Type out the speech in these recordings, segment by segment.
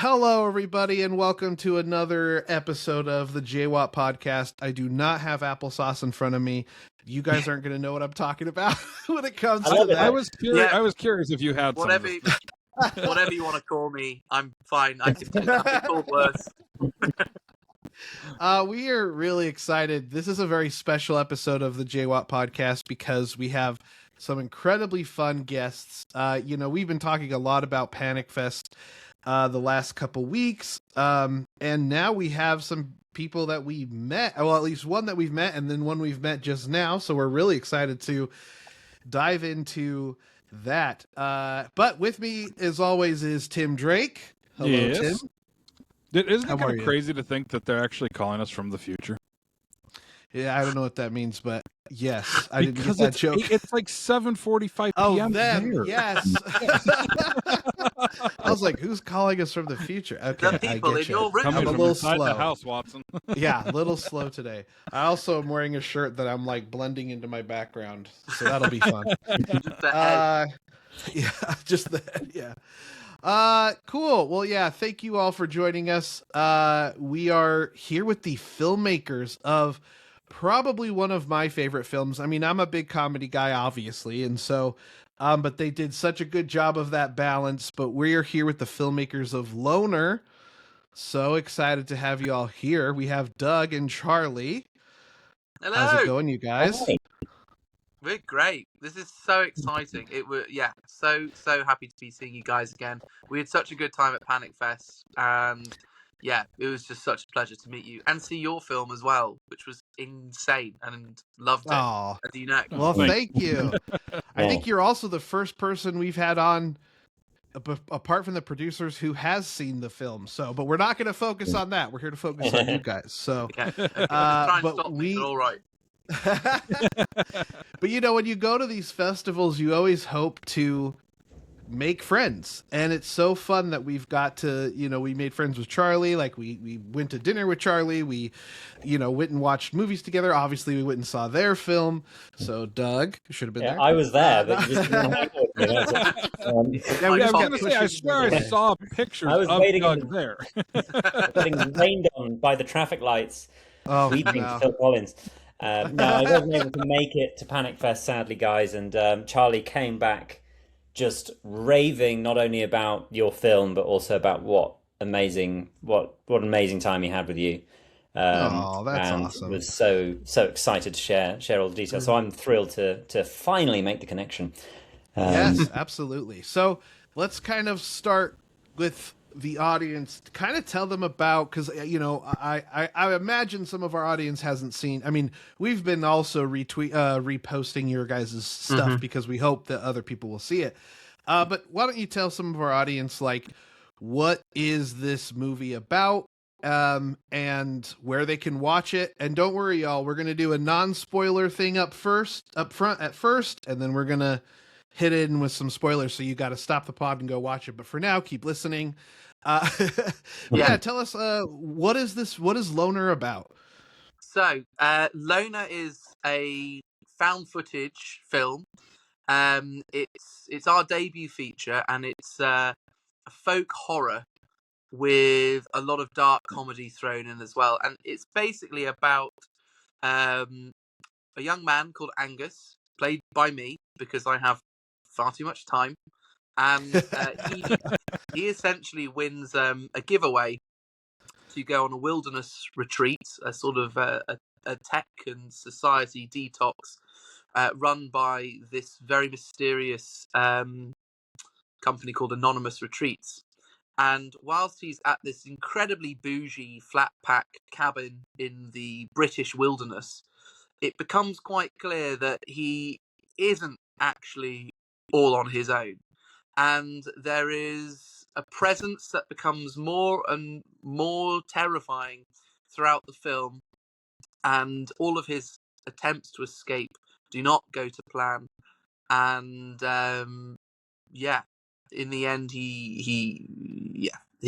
Hello, everybody, and welcome to another episode of the J-WAT podcast. I do not have applesauce in front of me. You guys aren't going to know what I'm talking about when it comes to that. I was curious if you had whatever, some. whatever you want to call me, I'm fine. I can be called worse. We are really excited. This is a very special episode of the J-WAT podcast because we have some incredibly fun guests. We've been talking a lot about Panic Fest the last couple weeks, and now we have some people that we met, well, at least one that we've met, and then one we've met just now, so we're really excited to dive into that. But with me, as always, is Tim Drake. Hello, Yes. Tim. Isn't How it are kind you? of crazy to think that they're actually calling us from the future? Yeah, I don't know what that means, but yes, I didn't get Because that joke. it's like 7:45 Oh, p.m. them, there. yes. I was like, who's calling us from the future? Okay, The people I in get your you. room. Coming I'm a from little inside slow. the house, Watson. Yeah, a little slow today. I also am wearing a shirt that I'm like blending into my background, so that'll be fun. Just the head. Yeah, just that. Yeah. Cool. Well, yeah, thank you all for joining us. We are here with the filmmakers of probably one of my favorite films. I mean, I'm a big comedy guy, obviously, and so, but they did such a good job of that balance. But we are here with the filmmakers of Loner. So excited to have you all here. We have Doug and Charlie. Hello. How's it going, you guys? Hey. We're great. This is so exciting. So happy to be seeing you guys again. We had such a good time at Panic Fest, and yeah, it was just such a pleasure to meet you and see your film as well, which was insane and loved it. Oh, As you know. well, Thank thank you. I think you're also the first person we've had on, apart from the producers, who has seen the film. So, but we're not going to focus on that. We're here to focus on you guys. So, Okay. Try and but stop me. All right. but when you go to these festivals, you always hope to make friends, and it's so fun that we've got to, we made friends with Charlie. Like we went to dinner with Charlie. We, went and watched movies together. Obviously, we went and saw their film. So Doug should have been there. I was there, but you just didn't hang out with me. Yeah, we Yeah, just I was kept going to say, I pushing swear the- I saw pictures I was of waiting Doug in there. getting rained on by the traffic lights, Oh, weeping no. to Phil Collins. No, I wasn't able to make it to Panic Fest, sadly, guys. And Charlie came back just raving not only about your film, but also about what amazing time he had with you. Oh, that's and awesome. was so excited to share all the details. So I'm thrilled to finally make the connection. Yes, absolutely. So let's kind of start with the audience, to kind of tell them about, because I imagine some of our audience hasn't seen. I mean, we've been also reposting your guys' stuff because we hope that other people will see it. But why don't you tell some of our audience, like, what is this movie about, and where they can watch it? And don't worry, y'all, we're gonna do a non-spoiler thing up front at first, and then we're gonna hit in with some spoilers, so you got to stop the pod and go watch it. But for now, keep listening. Yeah, tell us, what is Loner about? So, Loner is a found footage film. It's our debut feature, and it's a folk horror with a lot of dark comedy thrown in as well. And it's basically about a young man called Angus, played by me because I have far too much time, and he essentially wins a giveaway to go on a wilderness retreat, a sort of a tech and society detox run by this very mysterious company called Anonymous Retreats. And whilst he's at this incredibly bougie flat pack cabin in the British wilderness, it becomes quite clear that he isn't actually all on his own. And there is a presence that becomes more and more terrifying throughout the film. And all of his attempts to escape do not go to plan. And in the end,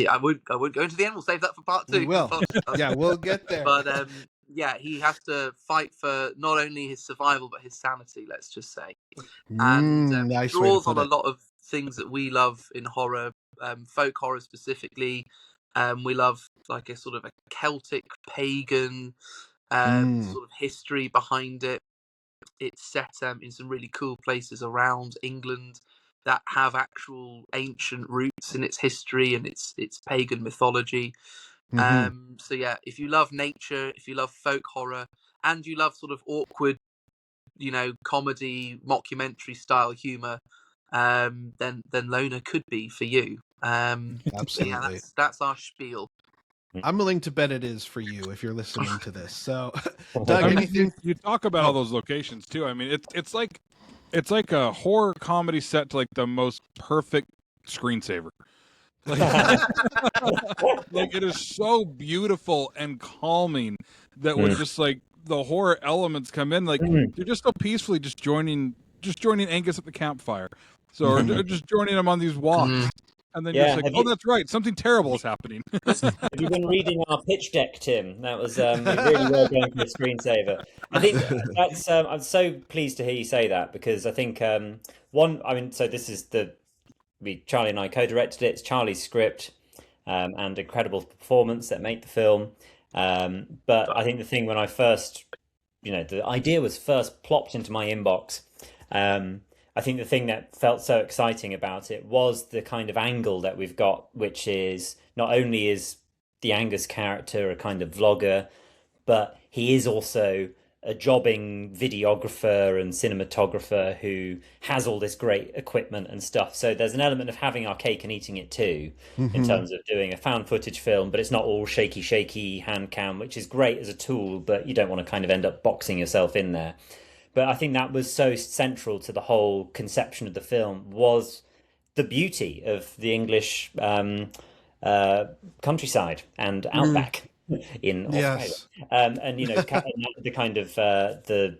I won't go into the end. We'll save that for part 2. We will. Yeah, we'll get there. But he has to fight for not only his survival but his sanity. Let's just say, and Nice way to draws put on a it. lot of things that we love in horror, folk horror specifically. We love like a sort of a Celtic pagan sort of history behind it. It's set in some really cool places around England that have actual ancient roots in its history and its pagan mythology. So yeah, if you love nature, if you love folk horror, and you love sort of awkward, comedy, mockumentary style humor, then Loner could be for you. So yeah, Absolutely. that's our spiel. I'm willing to bet it is for you if you're listening to this. So, I Doug, mean, anything? you talk about all those locations too. I mean, it's like a horror comedy set to like the most perfect screensaver. Like, like it is so beautiful and calming that when just like the horror elements come in, like you're just so peacefully just joining Angus at the campfire, so or just joining him on these walks, and then Yeah, just like, that's right, something terrible is happening. have you been reading our pitch deck, Tim? That was you really were going for a screensaver. I think that's. I'm so pleased to hear you say that because I think so this is Charlie and I co-directed it. It's Charlie's script and incredible performance that make the film. But I think the thing when I first, the idea was first plopped into my inbox. I think the thing that felt so exciting about it was the kind of angle that we've got, which is not only is the Angus character a kind of vlogger, but he is also a jobbing videographer and cinematographer who has all this great equipment and stuff. So there's an element of having our cake and eating it too, in terms of doing a found footage film, but it's not all shaky hand cam, which is great as a tool, but you don't want to kind of end up boxing yourself in there. But I think that was so central to the whole conception of the film was the beauty of the English countryside and outback in Australia. Yes. And the kind of the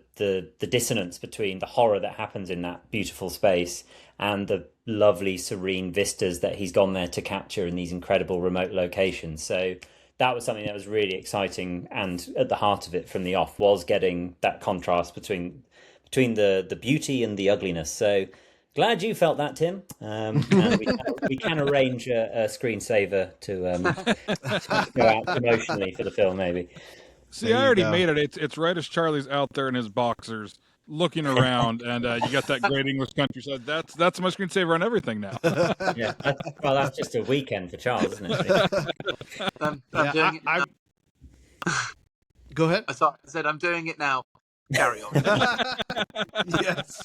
dissonance between the horror that happens in that beautiful space and the lovely serene vistas that he's gone there to capture in these incredible remote locations. So that was something that was really exciting, and at the heart of it from the off was getting that contrast between the beauty and the ugliness. So glad you felt that, Tim. And we can arrange a screensaver to go out emotionally for the film, maybe. See, I already made it. It's right as Charlie's out there in his boxers, looking around, and you got that great English countryside. That's my screensaver on everything now. Yeah, that's just a weekend for Charles, isn't it? I'm doing it now. Go ahead. I said I'm doing it now. Carry on. Yes.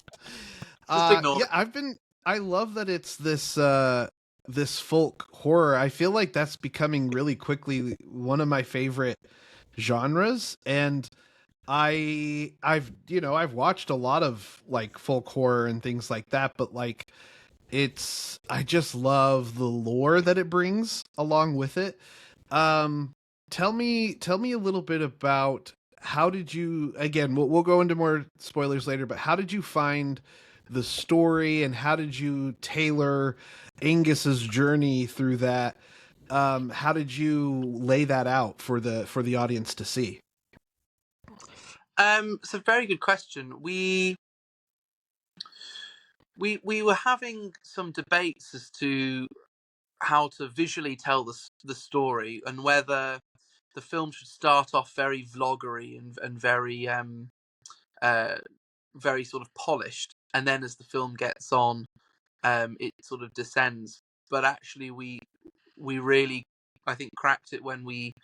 Just ignore it. I love that it's this folk horror. I feel like that's becoming really quickly one of my favorite genres, and I've watched a lot of like folk horror and things like that, but like I just love the lore that it brings along with it. Tell me a little bit about how did you, again, we'll go into more spoilers later, but how did you find the story and how did you tailor Angus's journey through that? How did you lay that out for the audience to see? It's a very good question. We were having some debates as to how to visually tell the story and whether the film should start off very vloggery and very very sort of polished, and then as the film gets on, it sort of descends. But actually, we really, I think, cracked it when we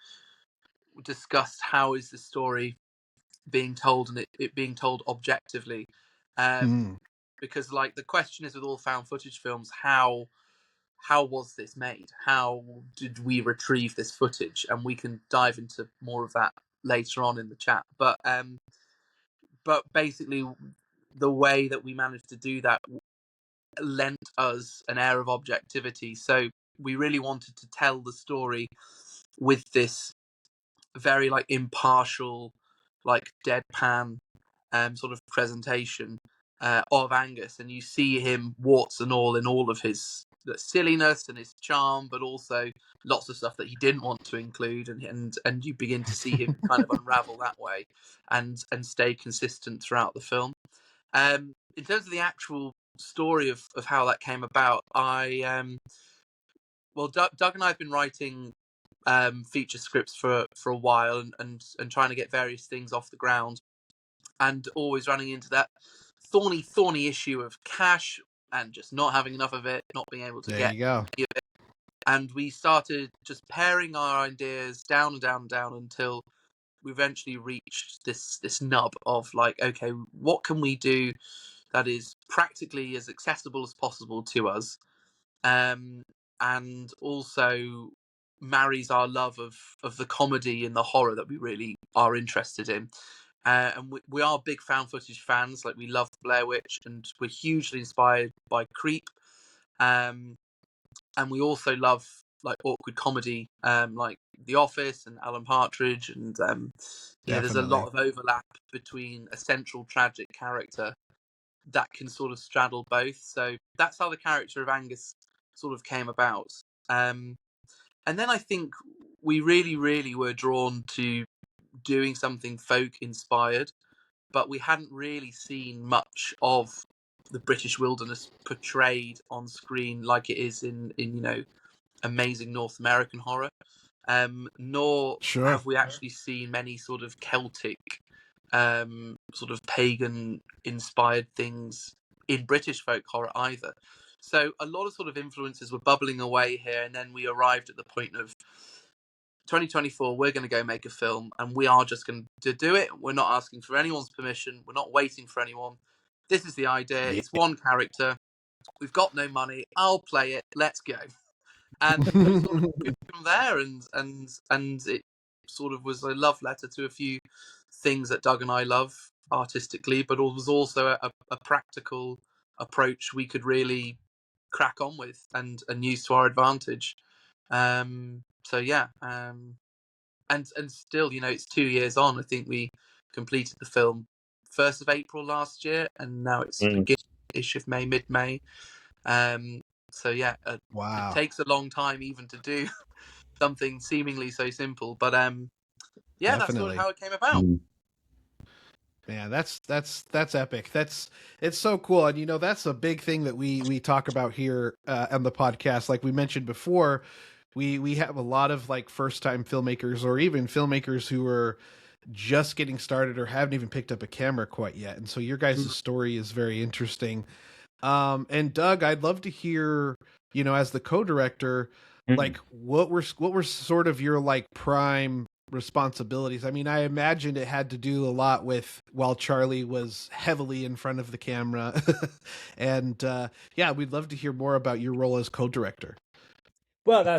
discussed how is the story being told and it being told objectively. Because like the question is with all found footage films, how was this made? How did we retrieve this footage? And we can dive into more of that later on in the chat. But basically, the way that we managed to do that lent us an air of objectivity. So we really wanted to tell the story with this very like impartial, like deadpan sort of presentation of Angus, and you see him warts and all in all of his silliness and his charm, but also lots of stuff that he didn't want to include, and you begin to see him kind of unravel that way and stay consistent throughout the film. In terms of the actual story of how that came about, well, Doug and I have been writing feature scripts for a while, and trying to get various things off the ground, and always running into that thorny issue of cash and just not having enough of it, not being able to There get you go. any of it. And we started just paring our ideas down and down and down until we eventually reached this nub of like, okay, what can we do that is practically as accessible as possible to us, and also marries our love of the comedy and the horror that we really are interested in. And we are big found footage fans. Like, we love Blair Witch, and we're hugely inspired by Creep. And we also love like awkward comedy, like The Office and Alan Partridge, and there's a lot of overlap between a central tragic character that can sort of straddle both. So that's how the character of Angus sort of came about. And then I think we really were drawn to doing something folk inspired, but we hadn't really seen much of the British wilderness portrayed on screen like it is in amazing North American horror. Nor have we actually seen many sort of Celtic, sort of pagan inspired things in British folk horror either. So a lot of sort of influences were bubbling away here, and then we arrived at the point of 2024, we're going to go make a film, and we are just going to do it. We're not asking for anyone's permission. We're not waiting for anyone. This is the idea. It's one character. We've got no money. I'll play it. Let's go. And we sort of moved from there, and it sort of was a love letter to a few things that Doug and I love artistically, but it was also a practical approach we could really crack on with and use to our advantage. So yeah, and still, it's 2 years on. I think we completed the film 1st of April last year, and now it's beginning-ish of May, mid-May. So yeah, wow, it takes a long time even to do something seemingly so simple, but yeah, that's sort of how it came about. Man, that's epic. It's so cool, and that's a big thing that we talk about here on the podcast. Like we mentioned before, we have a lot of like first time filmmakers, or even filmmakers who are just getting started or haven't even picked up a camera quite yet. And so your guys' story is very interesting. And Doug, I'd love to hear, as the co-director, like what were sort of your like prime responsibilities? I mean, I imagined it had to do a lot with while Charlie was heavily in front of the camera. And yeah, we'd love to hear more about your role as co-director. Well, I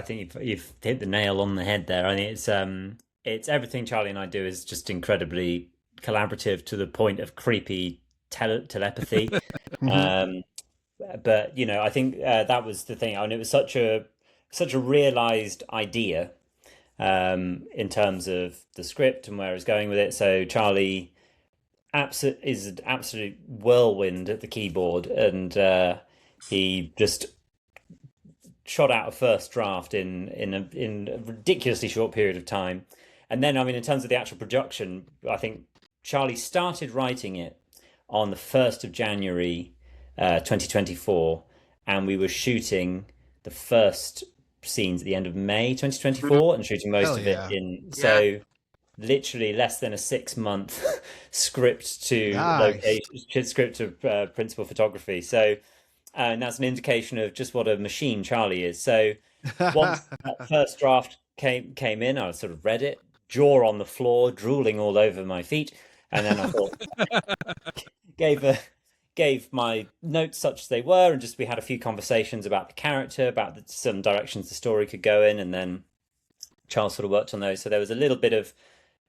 think you've hit the nail on the head there. I mean, it's everything Charlie and I do is just incredibly collaborative to the point of creepy telepathy. But I think that was the thing. I mean, it was such a realized idea in terms of the script and where it's going with it. So Charlie is an absolute whirlwind at the keyboard, and he just shot out a first draft in a ridiculously short period of time. And then, I mean, in terms of the actual production, I think Charlie started writing it on the 1st of January 2024, and we were shooting the first scenes at the end of May 2024 and shooting most of it in literally less than a 6-month script to location, script to principal photography. So and that's an indication of just what a machine Charlie is. So once that first draft came in, I sort of read it, jaw on the floor, drooling all over my feet, and then I thought gave my notes such as they were, and just we had a few conversations about the character, about some directions the story could go in, and then Charles sort of worked on those. So there was a little bit of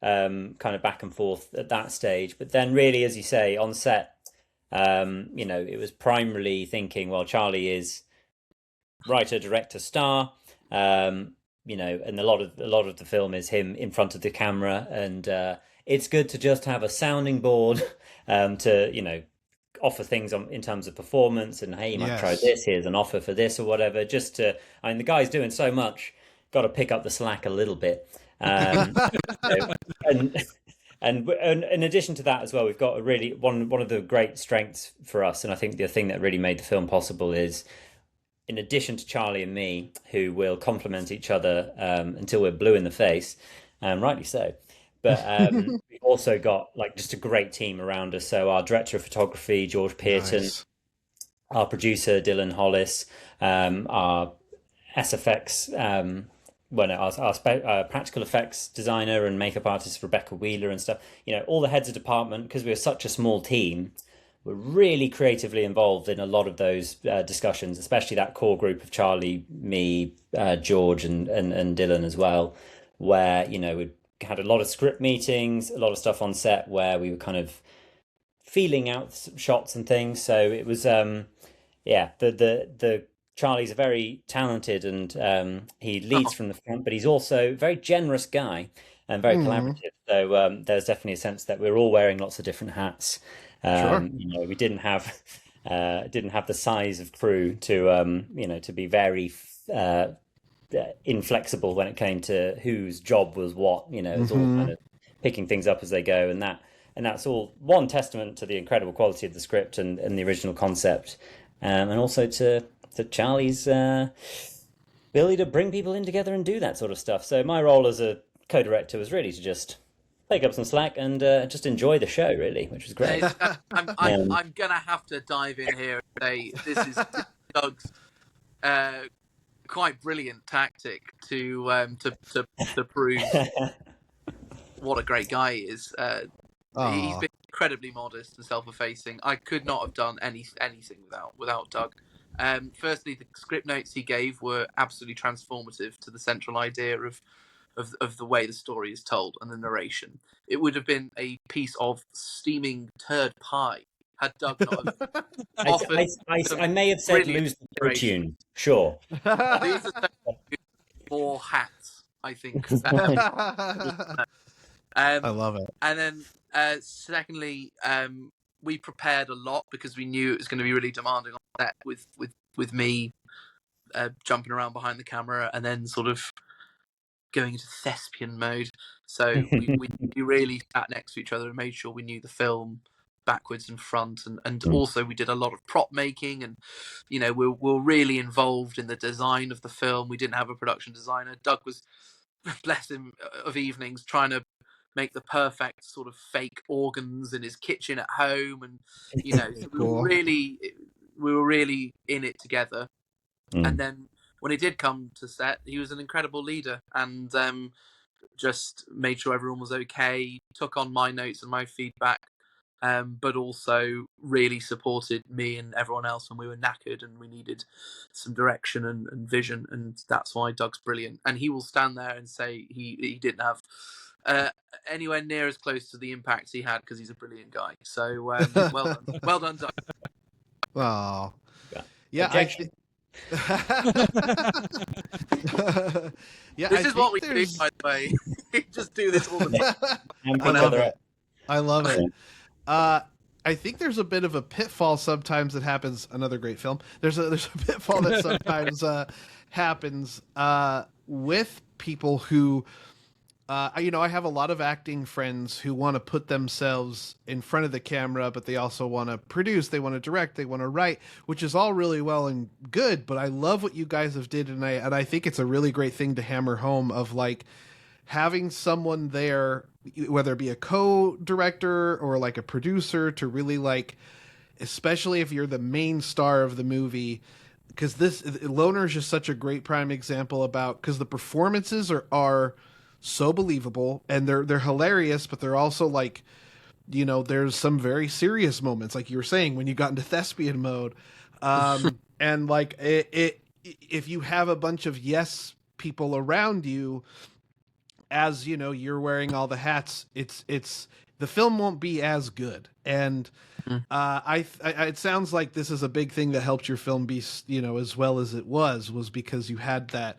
kind of back and forth at that stage, but then really, as you say, on set, it was primarily thinking, well, Charlie is writer, director, star, and a lot of the film is him in front of the camera, and it's good to just have a sounding board to offer things in terms of performance, and hey, you might try this, here's an offer for this or whatever, the guy's doing so much, got to pick up the slack a little bit. And in addition to that as well, we've got a really one of the great strengths for us, and I think the thing that really made the film possible is in addition to Charlie and me, who will complement each other until we're blue in the face, rightly so. But we've also got like just a great team around us. So our director of photography, George Pearton, Nice. our producer, Dylan Hollis, our SFX, well, no, our practical effects designer and makeup artist, Rebecca Wheeler, and stuff. All the heads of department, because we were such a small team, were really creatively involved in a lot of those discussions, especially that core group of Charlie, me, George, and Dylan as well, where, we had a lot of script meetings, a lot of stuff on set where we were kind of feeling out shots and things. So it was, the Charlie's a very talented and he leads from the front, but he's also a very generous guy and very collaborative. So there's definitely a sense that we're all wearing lots of different hats. Sure. We didn't have the size of crew to be very inflexible when it came to whose job was what. It was all kind of picking things up as they go, and that's all one testament to the incredible quality of the script and the original concept, and also to Charlie's ability to bring people in together and do that sort of stuff. So my role as a co-director was really to just pick up some slack and just enjoy the show, really, which was great. I'm gonna have to dive in here and say this is Doug's quite brilliant tactic to prove what a great guy he is. He's been incredibly modest and self-effacing. I could not have done anything without Doug. Firstly, the script notes he gave were absolutely transformative to the central idea of the way the story is told and the narration. It would have been a piece of steaming turd pie had Doug not have offered. I may have said lose the fortune. Sure. These are more hats, I think. I love it. And then, secondly, we prepared a lot because we knew it was going to be really demanding on set with me jumping around behind the camera and then sort of going into thespian mode. So we really sat next to each other and made sure we knew the film backwards and front, and also we did a lot of prop making, and we're really involved in the design of the film. We didn't have a production designer. Doug was, bless him, of evenings trying to make the perfect sort of fake organs in his kitchen at home, and so we were really in it together. And then when he did come to set, he was an incredible leader and just made sure everyone was okay, took on my notes and my feedback, but also really supported me and everyone else when we were knackered and we needed some direction and vision. And that's why Doug's brilliant. And he will stand there and say he didn't have anywhere near as close to the impact he had because he's a brilliant guy. So well done, Doug. Oh, yeah. Yeah, this is what we do, by the way. We just do this all the time. I love it. I think there's a bit of a pitfall sometimes that happens. Another great film. There's a pitfall that sometimes happens with people who, I have a lot of acting friends who want to put themselves in front of the camera, but they also want to produce, they want to direct, they want to write, which is all really well and good. But I love what you guys have did, and I think it's a really great thing to hammer home of like having someone there, whether it be a co-director or like a producer, to really like, especially if you're the main star of the movie, because this Loner is just such a great prime example about, because the performances are so believable and they're hilarious, but they're also like, there's some very serious moments, like you were saying, when you got into thespian mode, and like if you have a bunch of yes people around you, as you're wearing all the hats, it's the film won't be as good. And it sounds like this is a big thing that helped your film be as well as it was because you had that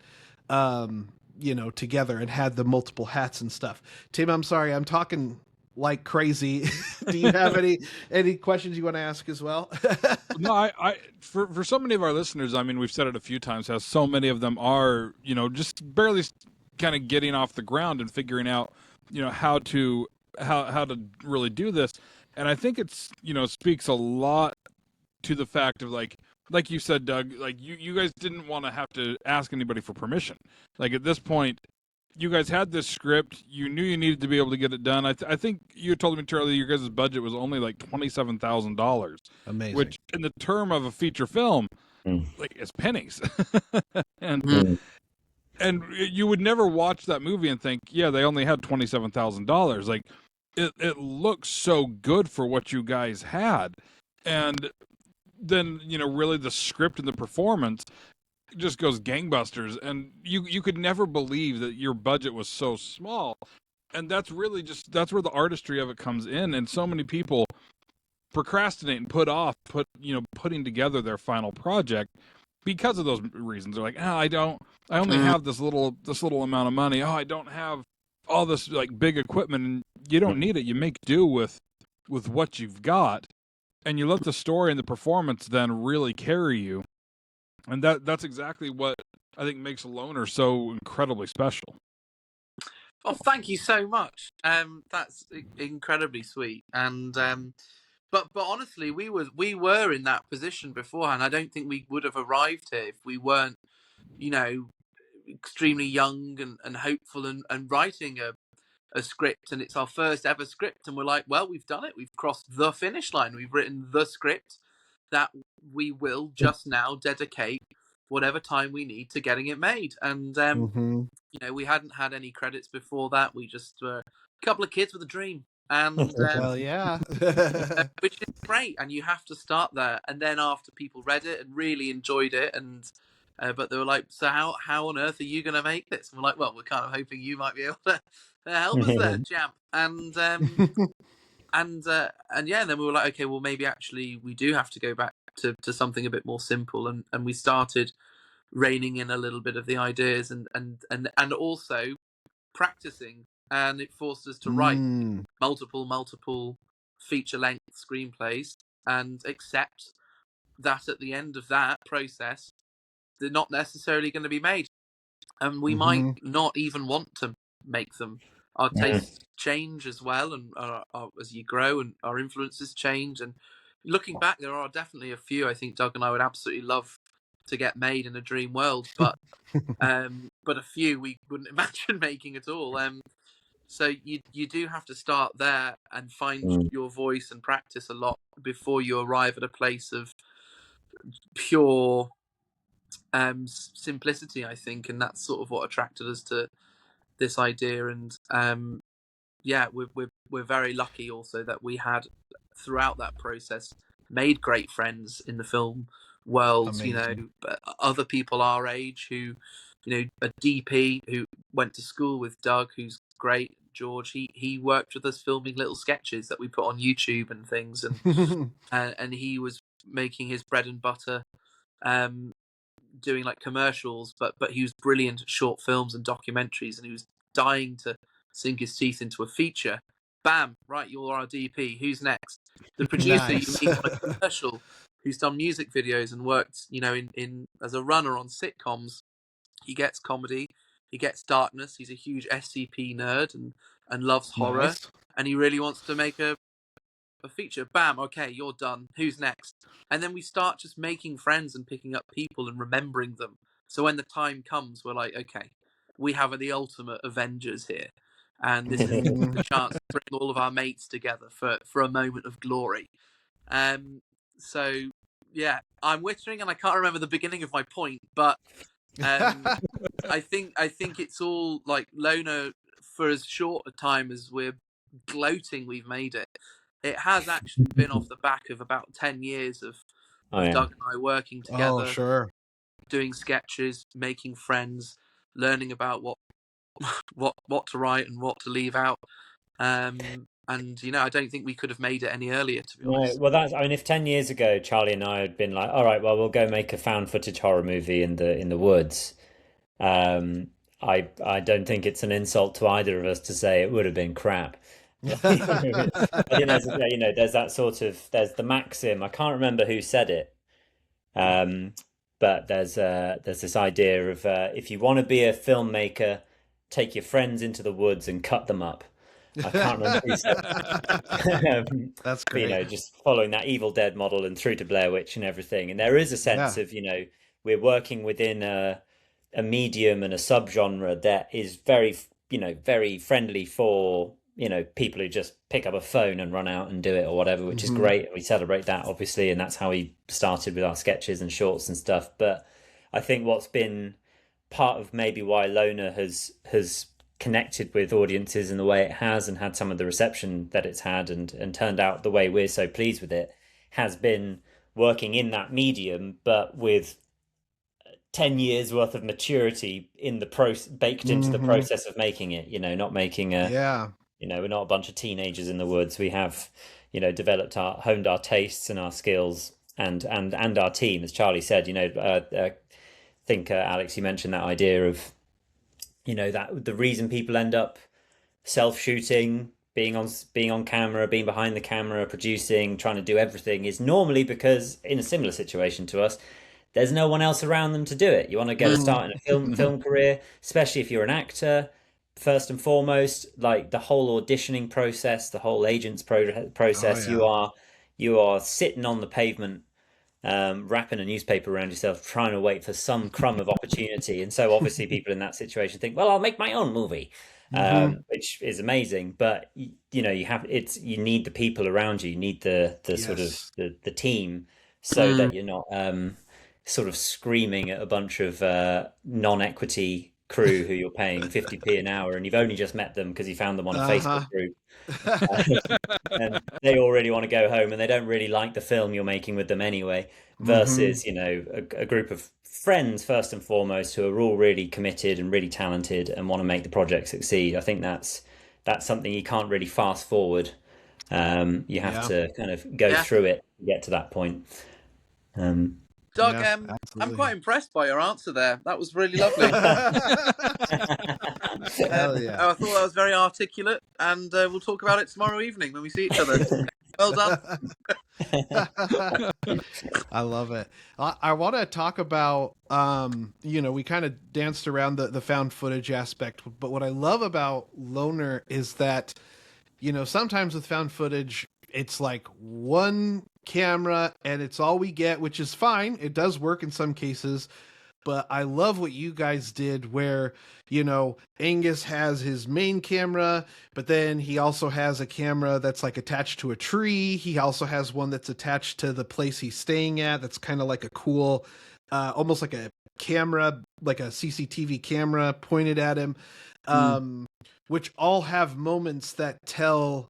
together and had the multiple hats and stuff. Tim, I'm sorry, I'm talking like crazy. Do you have any questions you want to ask as well? No, I for so many of our listeners, I mean, we've said it a few times, how so many of them are, just barely kind of getting off the ground and figuring out, how to really do this. And I think it's, speaks a lot to the fact of like, like you said, Doug, like you guys didn't want to have to ask anybody for permission. Like at this point, you guys had this script. You knew you needed to be able to get it done. I think you told me, Charlie, your guys' budget was only like $27,000, Amazing. which in the term of a feature film, Mm. like it's pennies. and Mhm. and you would never watch that movie and think, yeah, they only had $27,000. Like it looks so good for what you guys had, and then really the script and the performance just goes gangbusters, and you could never believe that your budget was so small. And that's really that's where the artistry of it comes in. And so many people procrastinate and putting together their final project because of those reasons. They're like, I only have this little amount of money. I don't have all this like big equipment. And you don't need it. You make do with what you've got, and you let the story and the performance then really carry you. And that's exactly what I think makes Loner so incredibly special. Oh, thank you so much. That's incredibly sweet. And but honestly, we were in that position beforehand. I don't think we would have arrived here if we weren't, extremely young and hopeful and writing a script. And it's our first ever script, and we're like, well, we've done it. We've crossed the finish line. We've written the script that we will just now dedicate whatever time we need to getting it made. And we hadn't had any credits before that. We just were a couple of kids with a dream, and Well, yeah. which is great. And you have to start there. And then after people read it and really enjoyed it, and but they were like, so how on earth are you going to make this? And we're like, well, we're kind of hoping you might be able to help us there, champ. And and yeah, and then we were like, okay, well, maybe actually we do have to go back to something a bit more simple. And we started reining in a little bit of the ideas and also practicing. And it forced us to write multiple feature-length screenplays and accept that at the end of that process, they're not necessarily going to be made. And we might not even want to make them. Our tastes change as well, and as you grow and our influences change. And looking back, there are definitely a few I think Doug and I would absolutely love to get made in a dream world, but a few we wouldn't imagine making at all. So you do have to start there and find your voice and practice a lot before you arrive at a place of pure simplicity, I think, and that's sort of what attracted us to this idea. And yeah, we're very lucky also that we had throughout that process made great friends in the film world. Amazing. Other people our age who, a DP who went to school with Doug, who's great. George, he worked with us filming little sketches that we put on YouTube and things, and he was making his bread and butter, doing like commercials, but he was brilliant at short films and documentaries, and he was dying to sink his teeth into a feature. Bam, right, you're our DP. Who's next? The producer you meet on a commercial, who's done music videos and worked, in as a runner on sitcoms. He gets comedy, he gets darkness. He's a huge SCP nerd and loves horror, Nice. and he really wants to make a feature. Bam, okay, you're done. Who's next? And then we start just making friends and picking up people and remembering them. So when the time comes, we're like, okay, we have the ultimate Avengers here. And this is the chance to bring all of our mates together for a moment of glory. So yeah, I'm whittering and I can't remember the beginning of my point, but I think it's all like Loner, for as short a time as we're gloating we've made it. It has actually been off the back of about 10 years of Doug and I working together, sure. doing sketches, making friends, learning about what to write and what to leave out. And I don't think we could have made it any earlier, to be honest. Well, if 10 years ago Charlie and I had been like, all right, well, we'll go make a found footage horror movie in the woods. I don't think it's an insult to either of us to say it would have been crap. I think there's there's the maxim. I can't remember who said it, but there's this idea of if you want to be a filmmaker, take your friends into the woods and cut them up. I can't remember who said That's but, great. just following that Evil Dead model and through to Blair Witch and everything. And there is a sense Yeah. of, we're working within a medium and a subgenre that is very, very friendly for, people who just pick up a phone and run out and do it or whatever, which is Hmm. great. We celebrate that, obviously, and that's how we started with our sketches and shorts and stuff. But I think what's been part of maybe why Loner has connected with audiences in the way it has and had some of the reception that it's had and turned out the way we're so pleased with it has been working in that medium, but with 10 years worth of maturity in the baked into the process of making it, not making Yeah. we're not a bunch of teenagers in the woods. We have, honed our tastes and our skills and our team, as Charlie said. I think Alex, you mentioned that idea of, that the reason people end up self-shooting, being on camera, being behind the camera, producing, trying to do everything is normally because in a similar situation to us, there's no one else around them to do it. You want to get a start in a film career, especially if you're an actor. First and foremost, like the whole auditioning process, the whole agents process, Oh, you are sitting on the pavement, wrapping a newspaper around yourself, trying to wait for some crumb of opportunity. And so obviously people in that situation think, well, I'll make my own movie, yeah. which is amazing. But you need the people around you, you need the sort of Yes. the team, so Mm. that you're not sort of screaming at a bunch of non-equity crew who you're paying 50p an hour, and you've only just met them because you found them on a Uh-huh. Facebook group. And they already want to go home and they don't really like the film you're making with them anyway, versus a group of friends first and foremost who are all really committed and really talented and want to make the project succeed. I think that's something you can't really fast forward. You have Yeah. to kind of go Yeah. through it to get to that point. Doug, Yeah, I'm absolutely. quite impressed by your answer there. That was really lovely. Hell yeah. I thought that was very articulate, and we'll talk about it tomorrow evening when we see each other. Well done. I love it. I want to talk about, we kind of danced around the found footage aspect, but what I love about Loner is that, sometimes with found footage, it's like one camera and it's all we get, which is fine. It does work in some cases, but I love what you guys did where, Angus has his main camera, but then he also has a camera that's like attached to a tree. He also has one that's attached to the place he's staying at. That's kind of like a cool, almost like a camera, like a CCTV camera pointed at him, which all have moments that tell,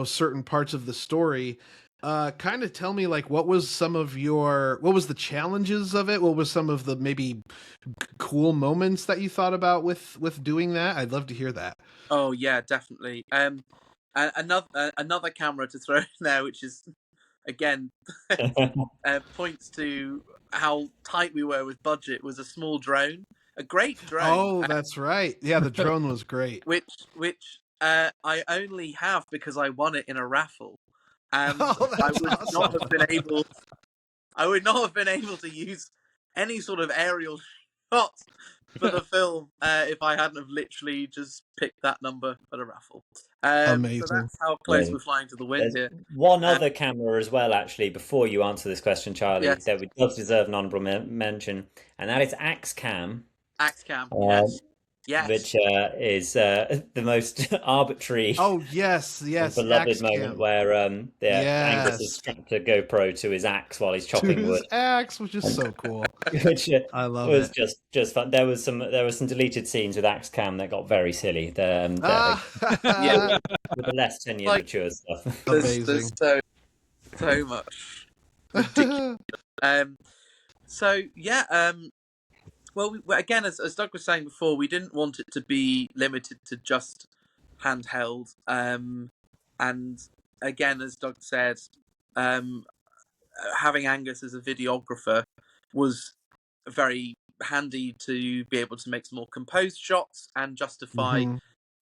certain parts of the story. Kind of tell me, like, what was the challenges of it? What was some of the maybe cool moments that you thought about with doing that? I'd love to hear that. Oh yeah, definitely. Another camera to throw in there, which is again points to how tight we were with budget, was a small drone, a great drone. Oh, that's right. Yeah, the drone was great. which I only have because I won it in a raffle, and Oh, I that's would awesome. not have been able. I would not have been able to use any sort of aerial shots for the film if I hadn't have literally just picked that number at a raffle. So Amazing. that's how close Yeah. we're flying to the wind There's here. one other camera as well, actually, before you answer this question, Charlie, Yes. that does deserve an honourable mention, and that is Axcam, Axcam, yes. which is the most arbitrary Oh, yes, and yes, beloved moment Axcam. where Angus Yes. has strapped a GoPro to his axe while he's To chopping his wood, axe, which is so cool. which I love was it. just fun. There were some deleted scenes with Axcam that got very silly. Ah, Yeah. With the less tenure Like- mature stuff. There's amazing. so much ridiculous. So yeah, well, again, as Doug was saying before, we didn't want it to be limited to just handheld. And again, as Doug said, having Angus as a videographer was very handy to be able to make some more composed shots and justify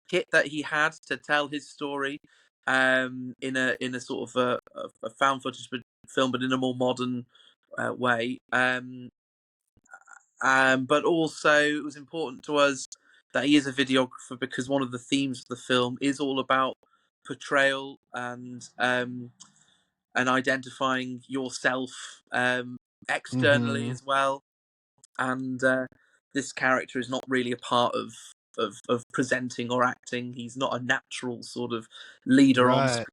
kit that he had to tell his story in a sort of a found footage film, but in a more modern way. But also, it was important to us that he is a videographer because one of the themes of the film is all about portrayal and identifying yourself externally as well. And this character is not really a part of presenting or acting. He's not a natural sort of leader on screen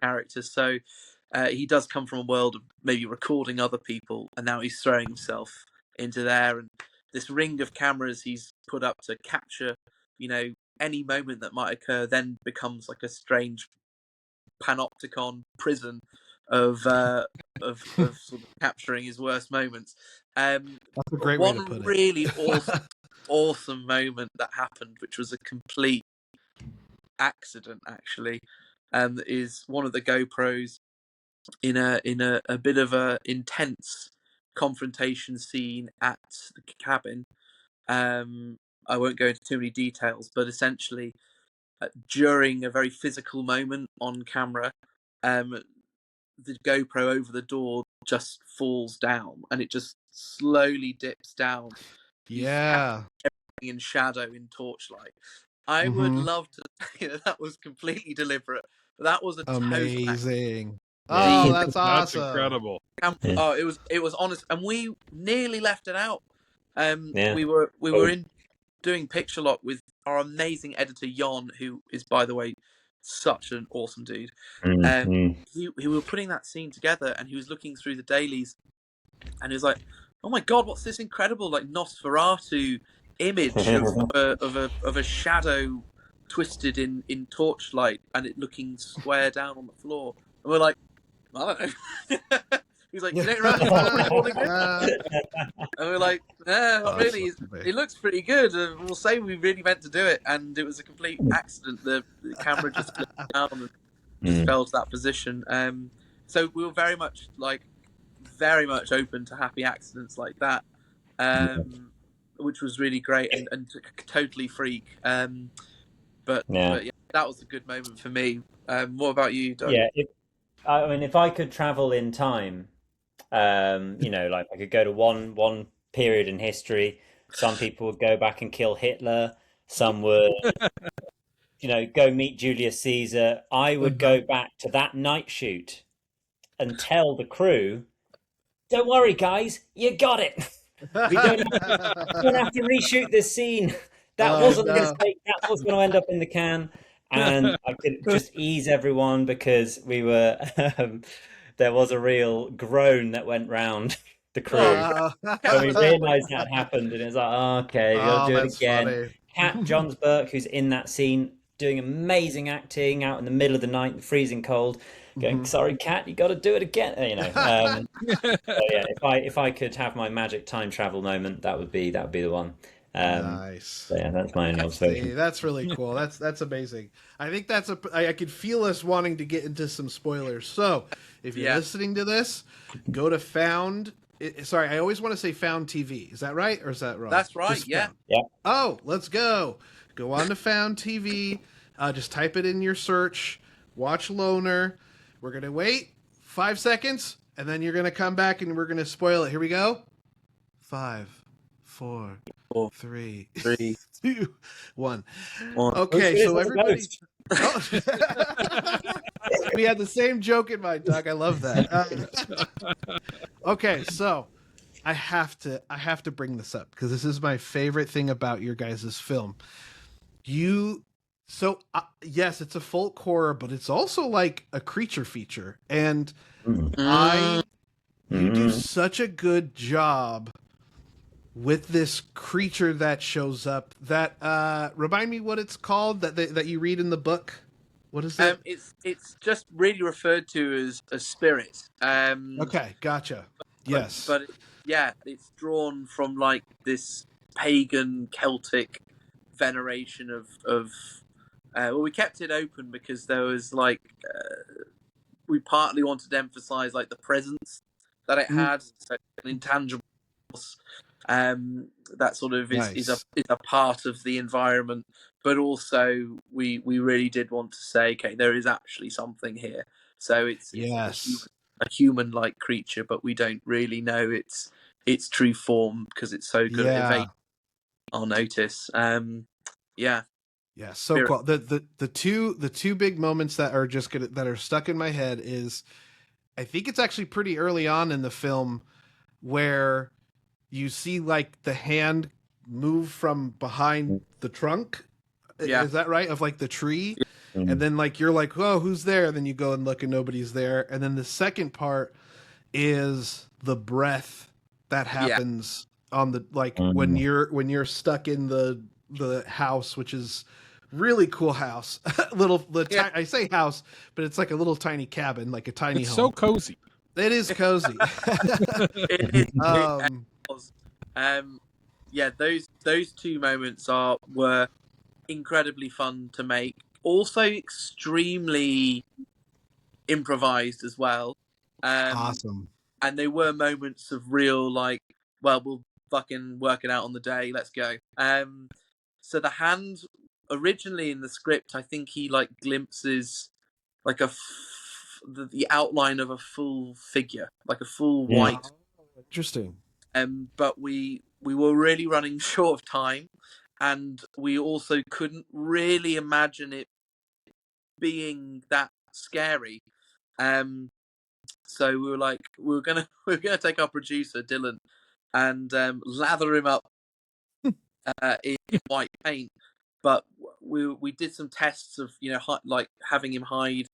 character. So he does come from a world of maybe recording other people, and now he's throwing himself into there. And this ring of cameras he's put up to capture, any moment that might occur, then becomes like a strange panopticon prison of sort of capturing his worst moments. That's a great way to put One it. really awesome moment that happened, which was a complete accident actually, is one of the GoPros in a bit of a intense confrontation scene at the cabin. I won't go into too many details, but essentially during a very physical moment on camera, the GoPro over the door just falls down and it just slowly dips down. Yeah. In shadow in torchlight. I would love to say that was completely deliberate, but that was a amazing. Total Oh, that's awesome. That's incredible. Oh, it was honest, and we nearly left it out. Yeah. We were in doing picture lock with our amazing editor Jon, who is, by the way, such an awesome dude. He were putting that scene together, and he was looking through the dailies, and he was like, "Oh my god, what's this incredible like Nosferatu image of a shadow twisted in torchlight and it looking square down on the floor?" And we're like, "I don't know." He's like, "You don't reckon it's recording this?" And we're like, "No, not really. It looks pretty good. We'll say we really meant to do it, and it was a complete accident. The camera just flipped down and just fell to that position." So we were very much open to happy accidents like that, which was really great and totally freak. But yeah, that was a good moment for me. What about you, Doug? Yeah, I mean, if I could travel in time, like I could go to one period in history. Some people would go back and kill Hitler. Some would, go meet Julius Caesar. I would go back to that night shoot and tell the crew, "Don't worry, guys, you got it. We don't have to reshoot this scene. That wasn't a mistake. That was going to end up in the can." And I could just ease everyone because we were there was a real groan that went round the crew when we realised that happened, and it was like, "Oh, okay, we'll do it again." Kat Johnsburg, who's in that scene, doing amazing acting out in the middle of the night, freezing cold, going, "Sorry, Kat, you got to do it again." So yeah, if I could have my magic time travel moment, that would be the one. Nice. So yeah, that's my only observation. That's really cool. That's amazing. I think I could feel us wanting to get into some spoilers. So if you're listening to this, go to Found. Sorry, I always want to say Found TV. Is that right or is that wrong? That's right. Yeah. Oh, let's go. Go on to Found TV. Just type it in your search. Watch Loner. We're gonna wait 5 seconds, and then you're gonna come back and we're gonna spoil it. Here we go. 5, 4, 3, 2, 1. Okay, so everybody. Oh. We had the same joke in mind, Doug. I love that. Okay, so I have to bring this up because this is my favorite thing about your guys' film. Yes, it's a folk horror, but it's also like a creature feature, and you do such a good job with this creature that shows up. That remind me what it's called that you read in the book. What is it? It's just really referred to as a spirit. Okay, gotcha. Yes, but it's drawn from like this pagan Celtic veneration of. Well, we kept it open because there was like we partly wanted to emphasize like the presence that it had, so an intangible. That sort of is a part of the environment, but also we really did want to say, okay, there is actually something here. So it's a human-like creature, but we don't really know its true form because it's so good at evading our notice. Yeah. Yeah, so cool. The two big moments that are that are stuck in my head is, I think it's actually pretty early on in the film where you see like the hand move from behind the trunk. Yeah. Is that right? Of like the tree. Mm. And then like you're like, "Oh, who's there?" And then you go and look and nobody's there. And then the second part is the breath that happens on the like when you're stuck in the house, which is really cool house. I say house, but it's like a little tiny cabin, like a tiny It's home. so cozy. It is cozy. It is. um, Yeah, those two moments were incredibly fun to make. Also extremely improvised as well. awesome. And they were moments of real like, well, we'll fucking work it out on the day. Let's go. So the hand originally in the script, I think he like glimpses like the outline of a full figure, like a full white. Interesting. But we were really running short of time, and we also couldn't really imagine it being that scary. So we were like, we were gonna take our producer Dylan and lather him up in white paint. But we did some tests of like having him hide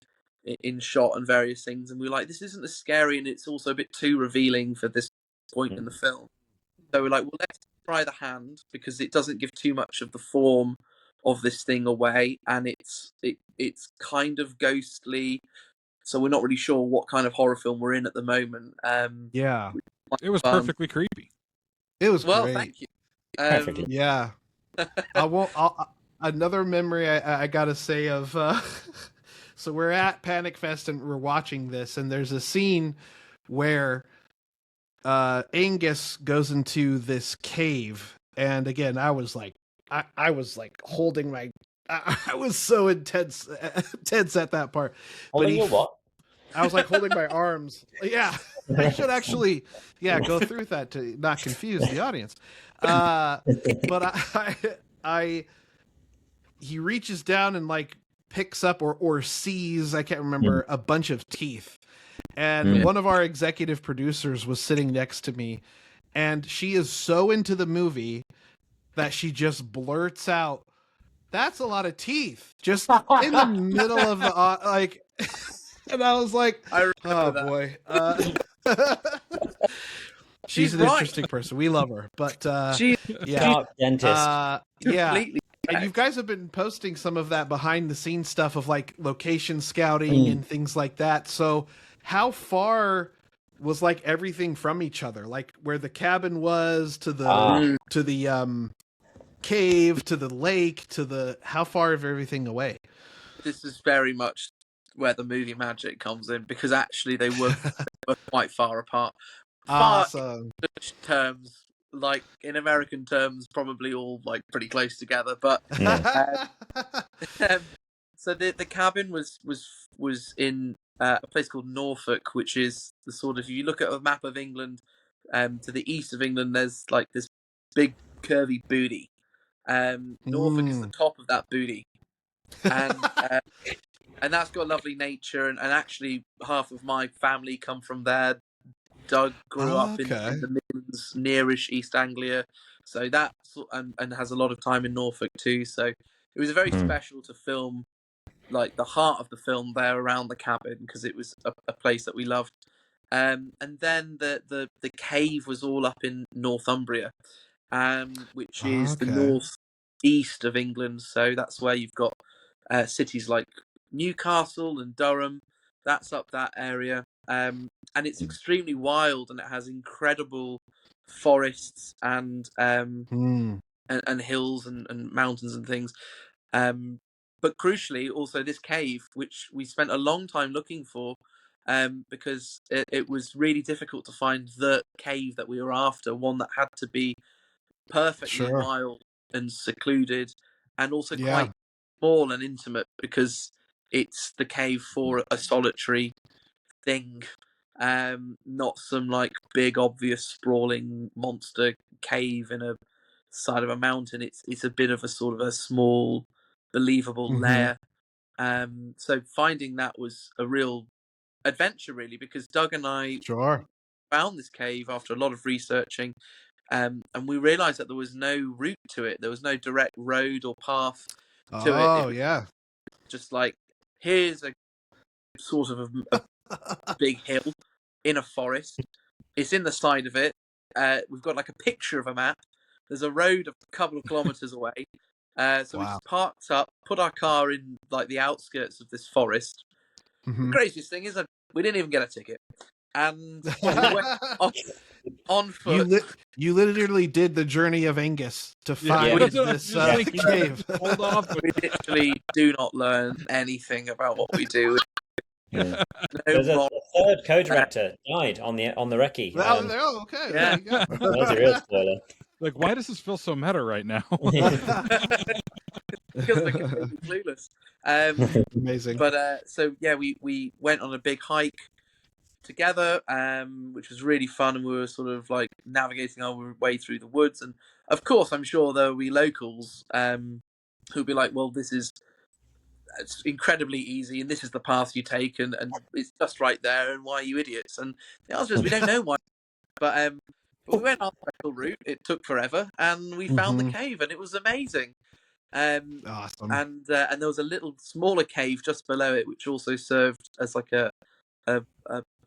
in shot and various things, and we were like, this isn't as scary, and it's also a bit too revealing for this point in the film. So we're like, well, let's try the hand because it doesn't give too much of the form of this thing away, and it's kind of ghostly. So we're not really sure what kind of horror film we're in at the moment. Yeah, It was perfectly creepy. it was well, great. thank you. Perfectly. Yeah, another memory I gotta say of. So we're at Panic Fest and we're watching this, and there's a scene where Angus goes into this cave, and again, I was like holding my. I was so tense at that part. Holding your what? I was like holding my arms. Yeah, I should actually, go through that to not confuse the audience. But he reaches down and like picks up or sees, I can't remember, a bunch of teeth. And one of our executive producers was sitting next to me, and she is so into the movie that she just blurts out, "That's a lot of teeth," just in the middle of the like. And I was like, I remember "Oh that. boy." She's an right. interesting person. We love her, but She's yeah, Dark dentist. yeah. completely. And you guys have been posting some of that behind the scenes stuff of like location scouting and things like that. So how far was like everything from each other? Like where the cabin was to the cave to the lake to the how far of everything away? This is very much where the movie magic comes in because actually they were quite far apart. Far Awesome. in English terms, like in American terms, probably all like pretty close together. But so the cabin was in a place called Norfolk, which is the sort of, if you look at a map of England, to the east of England, there's like this big curvy booty. Norfolk is the top of that booty, and that's got lovely nature, and actually half of my family come from there. Doug grew up in the Midlands, nearish East Anglia, so that's and has a lot of time in Norfolk too. So it was very special to film like the heart of the film there around the cabin because it was a place that we loved. And then the cave was all up in Northumbria, which is the north east of England. So that's where you've got cities like Newcastle and Durham. That's up that area, and it's extremely wild, and it has incredible forests and hills and mountains and things. But crucially, also this cave, which we spent a long time looking for, because it was really difficult to find the cave that we were after, one that had to be perfectly wild and secluded, and also quite small and intimate, because it's the cave for a solitary thing, not some like big obvious sprawling monster cave in a side of a mountain, it's a bit of a sort of a small, believable lair. So finding that was a real adventure, really, because Doug and I Sure. found this cave after a lot of researching, and we realised that there was no route to it. There was no direct road or path to it. It Oh was yeah. just like, here's a sort of a big hill in a forest. It's in the side of it. We've got like a picture of a map. There's a road a couple of kilometres away. So we Wow. just parked up, put our car in like the outskirts of this forest. The craziest thing is that we didn't even get a ticket, and we went on foot. You literally did the journey of Angus to find that's what I this was just thinking. cave. Hold off. We literally do not learn anything about what we do. Yeah. No There's a wrong. third co-director died on the recce. Oh, okay. Yeah. There you go. That's a real spoiler. Like, why does this feel so meta right now? Because they're completely clueless. Amazing. But so yeah, we went on a big hike together, which was really fun, and we were sort of like navigating our way through the woods. And of course, I'm sure there will be locals who'll be like, "Well, it's incredibly easy, and this is the path you take, and it's just right there. And why are you idiots?" And the answer is we don't know why. But we went our special route. It took forever, and we found the cave, and it was amazing. Awesome. And there was a little smaller cave just below it, which also served as like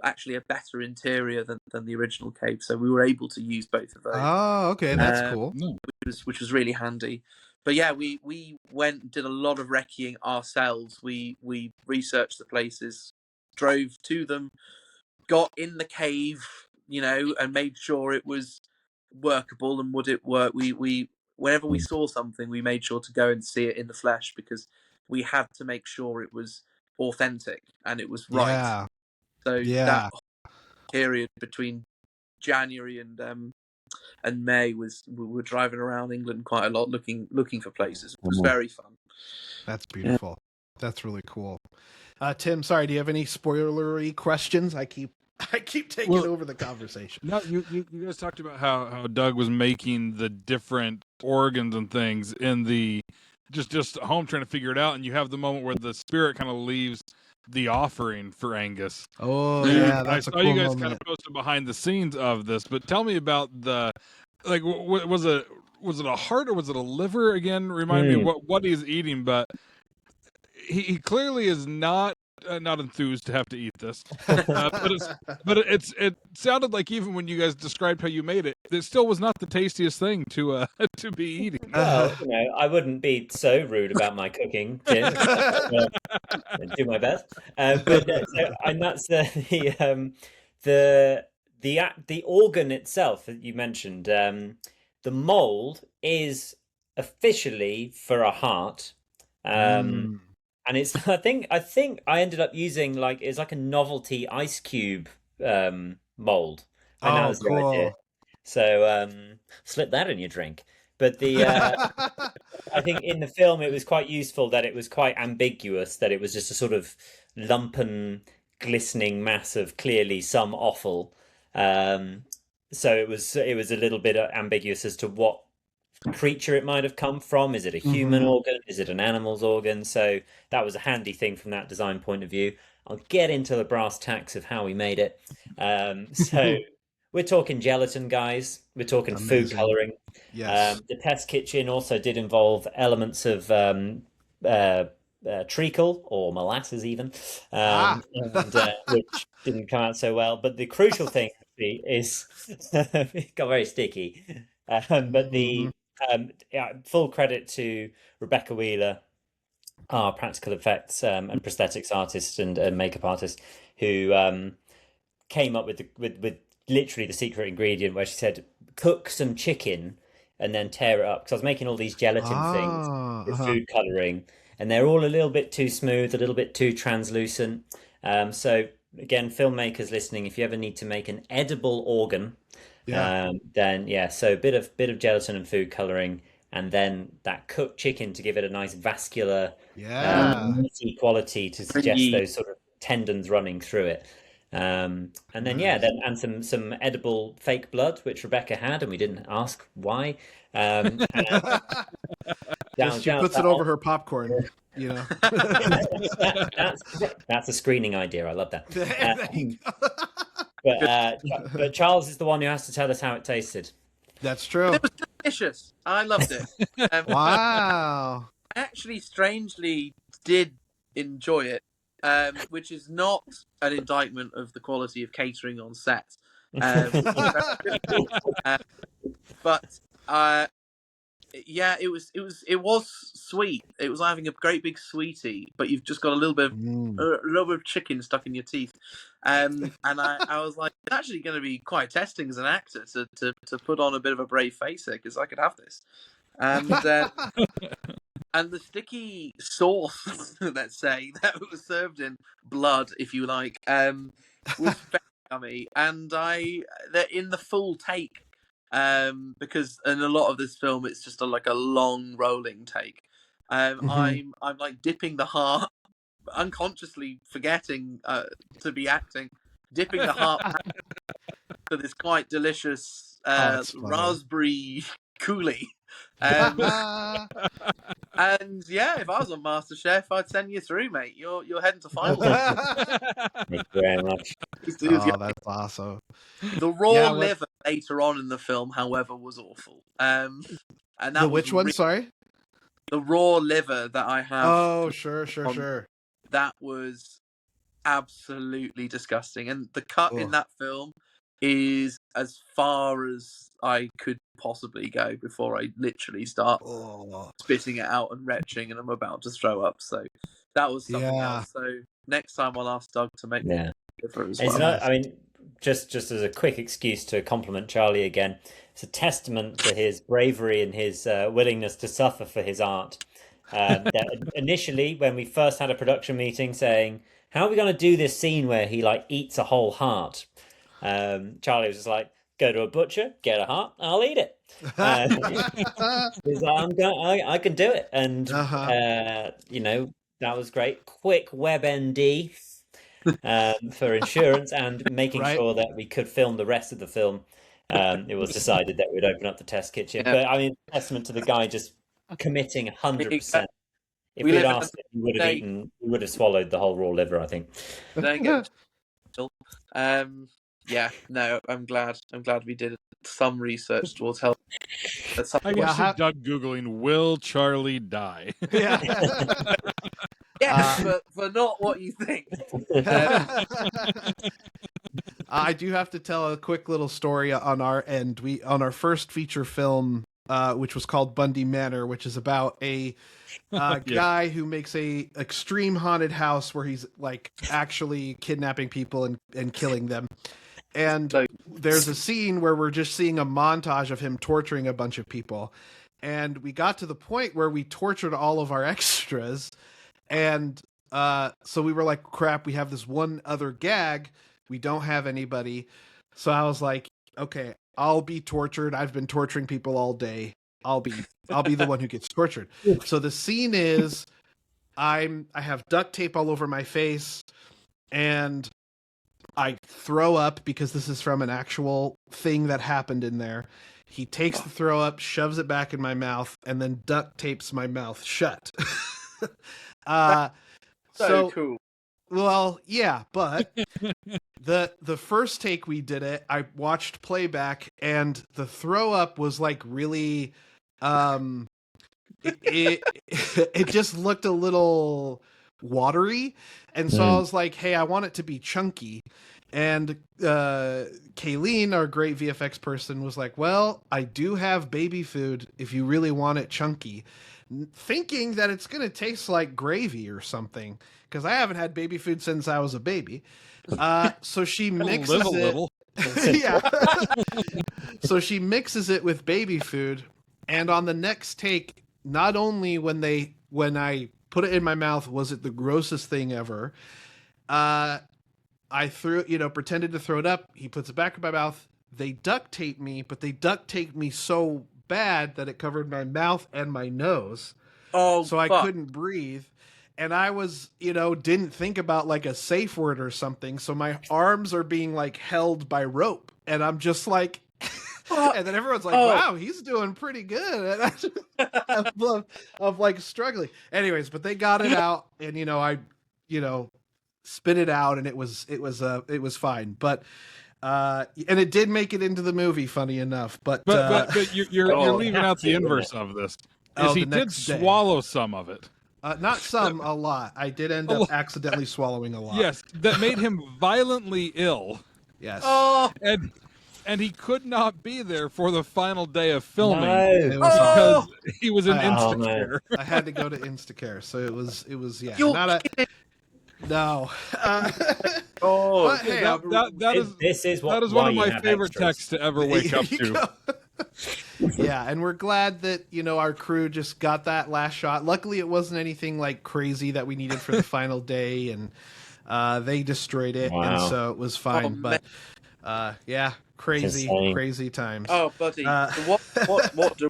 actually a better interior than the original cave. So we were able to use both of those. Oh, okay, that's cool. Which was really handy. But yeah, we went and did a lot of recceing ourselves. We researched the places, drove to them, got in the cave, and made sure it was workable and would it work. We whenever we saw something, we made sure to go and see it in the flesh, because we had to make sure it was authentic and it was right. Yeah. So Yeah. that period between January and May we were driving around England quite a lot looking for places. It was very fun. That's beautiful. That's really cool. Tim, sorry, do you have any spoilery questions? I keep taking over the conversation. No, you guys talked about how Doug was making the different organs and things in the just home trying to figure it out, and you have the moment where the spirit kind of leaves the offering for Angus. Oh yeah, And that's I a saw cool you guys moment. kind of posted behind the scenes of this, but tell me about the was it a heart or was it a liver again? Remind me what he's eating, but he clearly is not enthused to have to eat this. But it sounded like even when you guys described how you made it still was not the tastiest thing to be eating. Well, I wouldn't be so rude about my cooking, Tim. Do my best. And that's the organ itself that you mentioned. The mold is officially for a heart. And it's I think I ended up using it's like a novelty ice cube mold. And that was the idea. So slip that in your drink. But I think in the film it was quite useful that it was quite ambiguous, that it was just a sort of lumpen, glistening mass of clearly some offal. So it was a little bit ambiguous as to what creature it might have come from. Is it a human organ? Is it an animal's organ? So that was a handy thing from that design point of view. I'll get into the brass tacks of how we made it. So we're talking gelatin, guys. We're talking food coloring. Yes. The test kitchen also did involve elements of treacle or molasses even, which didn't come out so well. But the crucial thing is it got very sticky. But the full credit to Rebecca Wheeler, our practical effects and prosthetics artist and makeup artist, who came up with literally the secret ingredient, where she said, cook some chicken and then tear it up, because I was making all these gelatin things with food coloring, and they're all a little bit too smooth, a little bit too translucent. So again, filmmakers listening, if you ever need to make an edible organ, then so a bit of gelatin and food coloring, and then that cooked chicken to give it a nice vascular meaty quality to suggest those sort of tendons running through it. And then some edible fake blood, which Rebecca had, and we didn't ask why. And Just she puts it over her popcorn, you know. That's a screening idea. I love that. There you go. But Charles is the one who has to tell us how it tasted. That's true. It was delicious. I loved it. Wow. I actually strangely did enjoy it, which is not an indictment of the quality of catering on set. But yeah, it was sweet. It was having a great big sweetie, but you've just got a little bit of chicken stuck in your teeth. And I was like, it's actually going to be quite testing as an actor to put on a bit of a brave face here, because I could have this. And the sticky sauce, let's say, that was served in blood, if you like, was very yummy. And they're in the full take, because in a lot of this film, it's just like a long rolling take. I'm like dipping the heart, unconsciously forgetting to be acting, dipping the heart for this quite delicious raspberry coulis. And yeah, if I was on MasterChef, I'd send you through, mate. You're heading to finals. Thank you very much. Oh, that's awesome. The raw liver later on in the film, however, was awful. And that which one? Sorry, the raw liver that I have. Oh, sure. That was absolutely disgusting, and the cut in that film is as far as I could possibly go before I literally start spitting it out and retching, and I'm about to throw up. So that was something else. So next time I'll ask Doug to make me liver as well. I mean, just as a quick excuse to compliment Charlie again, it's a testament to his bravery and his willingness to suffer for his art. That initially, when we first had a production meeting saying, how are we going to do this scene where he like eats a whole heart? Charlie was just like, go to a butcher, get a heart, I'll eat it. He's like, I can do it. And, you know, that was great. Quick WebMD for insurance and making sure that we could film the rest of the film. It was decided that we'd open up the test kitchen. Yeah. But I mean, testament to the guy just committing 100%. If we'd asked him, he would have swallowed the whole raw liver, I think. Yeah, no, I'm glad we did some research towards help. I can see Doug Googling, will Charlie die? Yeah, but not what you think. I do have to tell a quick little story on our end. On our first feature film, which was called Bundy Manor, which is about a guy who makes a extreme haunted house where he's like actually kidnapping people and killing them. And there's a scene where we're just seeing a montage of him torturing a bunch of people. And we got to the point where we tortured all of our extras. And so we were like, crap, we have this one other gag. We don't have anybody. So I was like, okay, I'll be tortured. I've been torturing people all day. I'll be the one who gets tortured. So the scene is I have duct tape all over my face and I throw up because this is from an actual thing that happened in there. He takes the throw up, shoves it back in my mouth, and then duct tapes my mouth shut. So cool. Well, yeah, but the first take we did it, I watched playback, and the throw up was like really, it just looked a little watery, and so I was like, hey, I want it to be chunky. And Kayleen, our great VFX person, was like, well, I do have baby food if you really want it chunky, thinking that it's going to taste like gravy or something, because I haven't had baby food since I was a baby. So she mixes it. Yeah. So she mixes it with baby food, and on the next take, not only when I put it in my mouth was it the grossest thing ever, I pretended to throw it up. He puts it back in my mouth. They duct tape me, but they duct taped me so bad that it covered my mouth and my nose. Oh, so I couldn't breathe. and I was, didn't think about like a safe word or something. So my arms are being like held by rope, and I'm just like, and then everyone's like, wow, he's doing pretty good. of like struggling. Anyways, but they got it out, and I, spit it out, and it was fine. But and it did make it into the movie, funny enough. But you're leaving out the inverse of this. Is he did swallow some of it. Not some, a lot. I did end up accidentally swallowing a lot. Yes, that made him violently ill. Yes. And he could not be there for the final day of filming No. because he was in Instacare. I had to go to Instacare, so it was yeah. You're not kidding. No. Oh, hey, this is one of my favorite texts to ever wake up to. Yeah, and we're glad that our crew just got that last shot. Luckily, it wasn't anything like crazy that we needed for the final day, and they destroyed it, and so it was fine. But yeah, crazy times. Oh, buddy, so what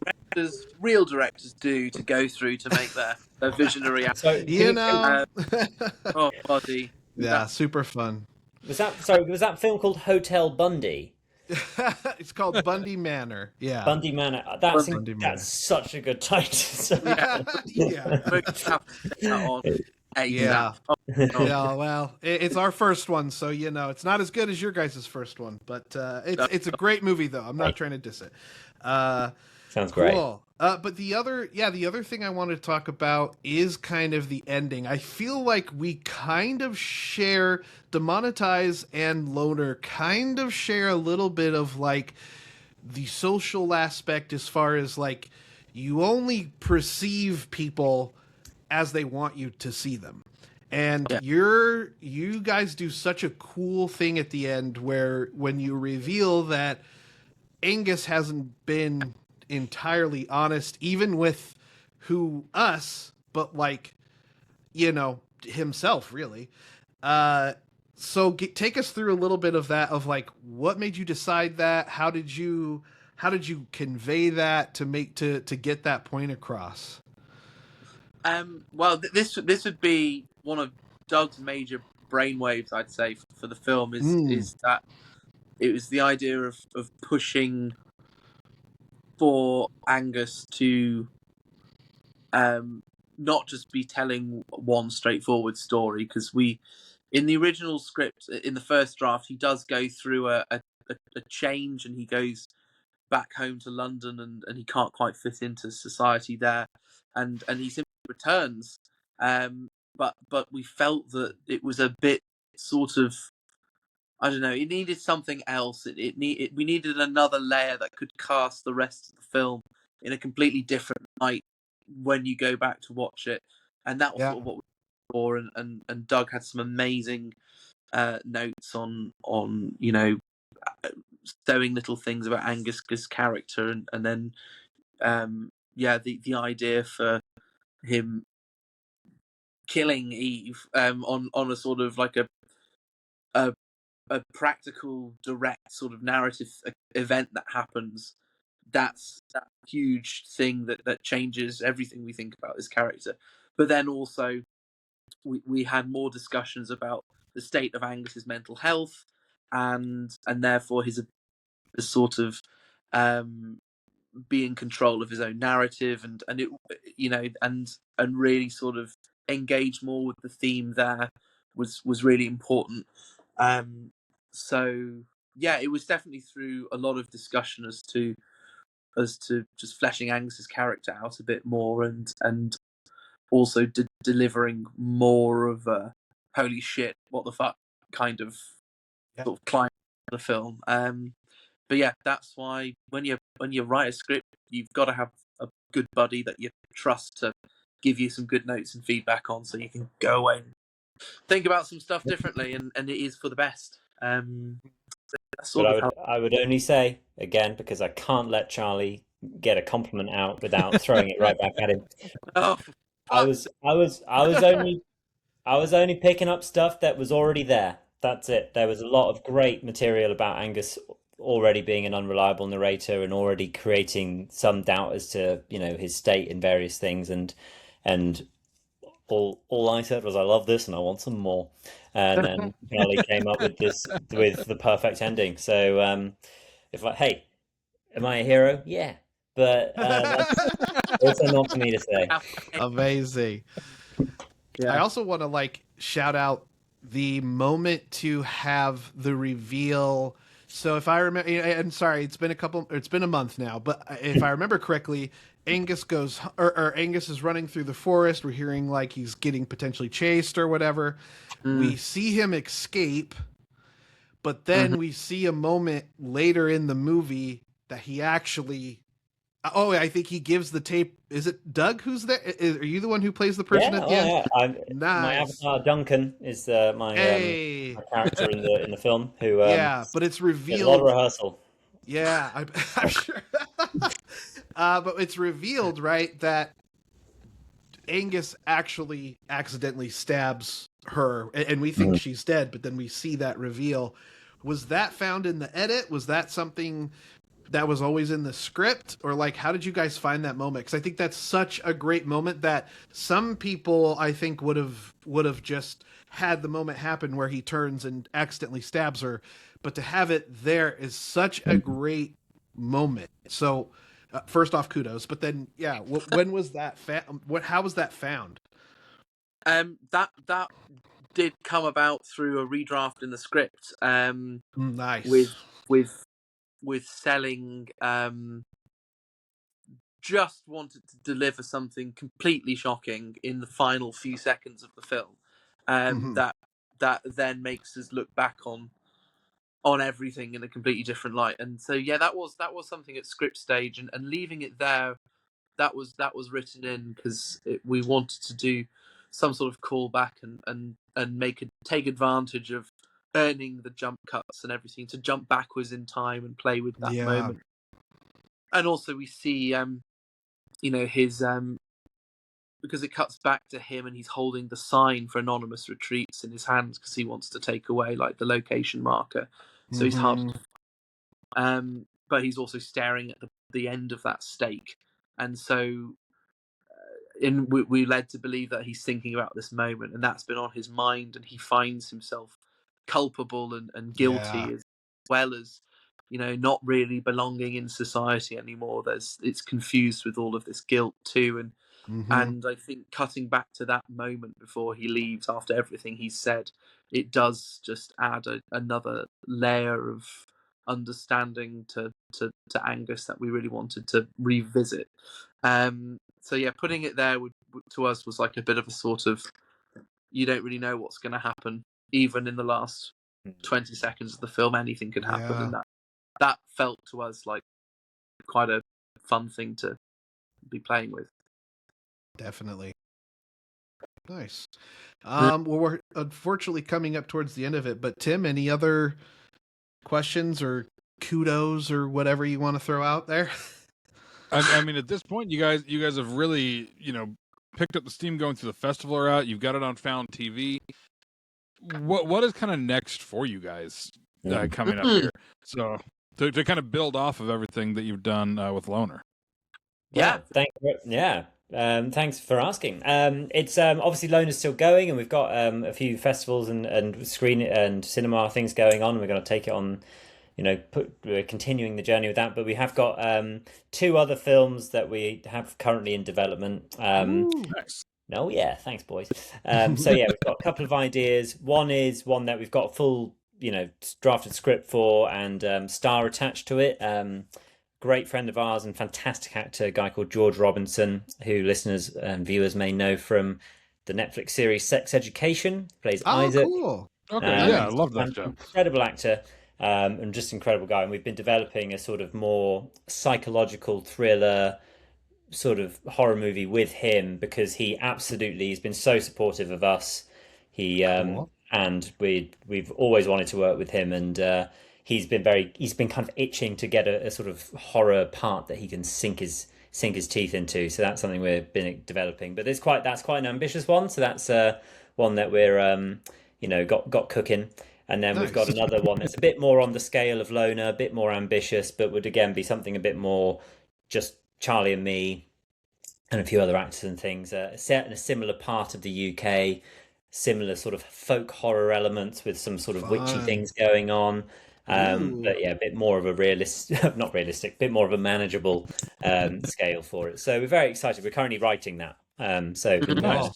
real directors do to go through to make their visionary? So oh, buddy, yeah, super fun. Was that film called Hotel Bundy? It's called Bundy Manor. Yeah, Bundy Manor. That's such a good title. Yeah. Yeah. Yeah. Well, it's our first one, so it's not as good as your guys' first one, but it's a great movie, though. I'm not trying to diss it. Sounds great. Cool. But the other thing I want to talk about is kind of the ending. I feel like we kind of share, Demonetize and Loner kind of share a little bit of like the social aspect, as far as like you only perceive people as they want you to see them. And you guys do such a cool thing at the end where when you reveal that Angus hasn't been entirely honest, even with but like, himself, really. So take us through a little bit of that, of like, what made you decide that? How did you convey that to get that point across? Well, this would be one of Doug's major brainwaves, I'd say, for the film, is that it was the idea of pushing for Angus to not just be telling one straightforward story, because in the original script, in the first draft, he does go through a change, and he goes back home to London, and he can't quite fit into society there, and he simply returns. But we felt that it was a bit sort of, I don't know, it needed something else. We needed another layer that could cast the rest of the film in a completely different light when you go back to watch it. And that was sort of what we were for. And Doug had some amazing notes on sewing little things about Angus's character, and then the idea for him killing Eve on a sort of like a practical, direct sort of narrative event that happens. That's that huge thing that changes everything we think about this character. But then also we had more discussions about the state of Angus's mental health, and therefore his sort of be in control of his own narrative, and it, and really sort of engage more with the theme there was really important. So yeah, it was definitely through a lot of discussion as to just fleshing Angus's character out a bit more, and also delivering more of a holy shit, what the fuck kind of sort of climb of the film. But yeah, that's why when you write a script, you've got to have a good buddy that you trust to give you some good notes and feedback on, so you can go away and think about some stuff differently, and it is for the best. But I would only say, again, because I can't let Charlie get a compliment out without throwing it right back at him. Oh, I was only picking up stuff that was already there. That's it. There was a lot of great material about Angus already being an unreliable narrator, and already creating some doubt as to his state in various things, and all I said was I love this and I want some more. And then Charlie came up with the perfect ending. So if like, hey, am I a hero? Yeah, but that's also not for me to say. Amazing. I also want to like shout out the moment to have the reveal. So if I remember, and sorry, it's been a month now, but if I remember correctly, Angus goes, or Angus is running through the forest. We're hearing like he's getting potentially chased or whatever. We see him escape, but then we see a moment later in the movie that he actually. Oh, I think he gives the tape. Is it Doug who's there? Are you the one who plays the person at the end? Yeah. My Nice. avatar Duncan is my Hey. my character in the film who Yeah, but it's did a lot of revealed. rehearsal. Yeah, I'm sure. But it's revealed, right, that Angus actually accidentally stabs her, and we think she's dead, but then we see that reveal. Was that found in the edit? Was that something that was always in the script, or like how did you guys find that moment? Because I think that's such a great moment that some people I think would have just had the moment happen where he turns and accidentally stabs her, but to have it there is such a great moment. So first off, kudos. But then yeah, when was that how was that found? That did come about through a redraft in the script. Nice. With selling just wanted to deliver something completely shocking in the final few seconds of the film, that then makes us look back on everything in a completely different light. And so yeah, that was something at script stage, and leaving it there, that was written in because we wanted to do some sort of callback and take advantage of earning the jump cuts and everything to jump backwards in time and play with that moment. And also we see his because it cuts back to him and he's holding the sign for anonymous retreats in his hands because he wants to take away like the location marker, so he's hard. But he's also staring at the end of that stake, and so we led to believe that he's thinking about this moment, and that's been on his mind, and he finds himself culpable and guilty, as well as not really belonging in society anymore. It's confused with all of this guilt too, and I think cutting back to that moment before he leaves, after everything he's said, it does just add another layer of understanding to Angus that we really wanted to revisit. So yeah, putting it there to us was like a bit of a sort of, you don't really know what's going to happen, even in the last 20 seconds of the film. Anything could happen, and that felt to us like quite a fun thing to be playing with. Definitely. Nice. Well, we're unfortunately coming up towards the end of it, but Tim, any other questions or kudos or whatever you want to throw out there? I mean, at this point, you guys have really, picked up the steam going through the festival route. You've got it on Found TV. What is kind of next for you guys coming up here? So to kind of build off of everything that you've done with Loner. Yeah. Thanks for asking. It's obviously Loner's still going, and we've got a few festivals and screen and cinema things going on. We're going to take it on. We're continuing the journey with that, but we have got 2 other films that we have currently in development. Nice. No, yeah, thanks, boys. So yeah, we've got a couple of ideas. One is one that we've got full, drafted script for and star attached to it. Great friend of ours and fantastic actor, a guy called George Robinson, who listeners and viewers may know from the Netflix series Sex Education. Plays Isaac. Cool. Okay, I love that show. Incredible actor. And just incredible guy. And we've been developing a sort of more psychological thriller sort of horror movie with him because he absolutely has been so supportive of us. He and we've always wanted to work with him, and he's been kind of itching to get a sort of horror part that he can sink his teeth into. So that's something we've been developing. But that's quite an ambitious one. So that's one that we're got cooking. And then we've got another one that's a bit more on the scale of Loner, a bit more ambitious, but would again be something a bit more just Charlie and me and a few other actors and things. Set in a similar part of the UK, similar sort of folk horror elements with some sort of witchy Fun. things going on. Ooh. But yeah, a bit more of a not realistic, bit more of a manageable scale for it. So we're very excited. We're currently writing that. So in the Cool. process of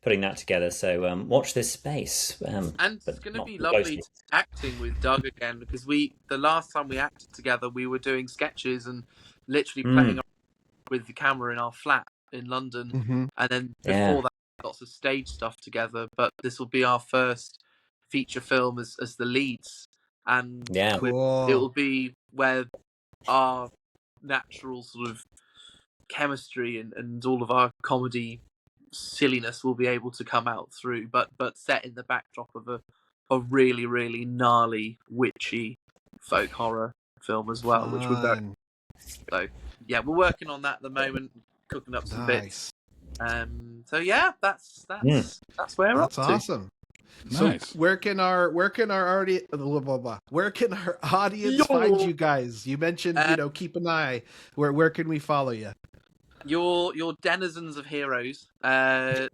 putting that together. So watch this space. And it's but going to not be too lovely closely. acting with Doug again, because the last time we acted together, we were doing sketches and literally playing with the camera in our flat in London, Mhm. and then Yeah. before that, lots of stage stuff together. But this will be our first feature film as the leads, and Yeah. it Cool. will be where our natural sort of chemistry and all of our comedy silliness will be able to come out through, but set in the backdrop of a really, really gnarly, witchy folk horror film as well, which we're very Fun. so yeah, we're working on that at the moment, cooking up some bits. Nice. So yeah, that's where we're That's up to. awesome. Nice. So where can our audience where can our audience Yo. find you guys? You mentioned, keep an eye. Where can we follow you? Your denizens of heroes can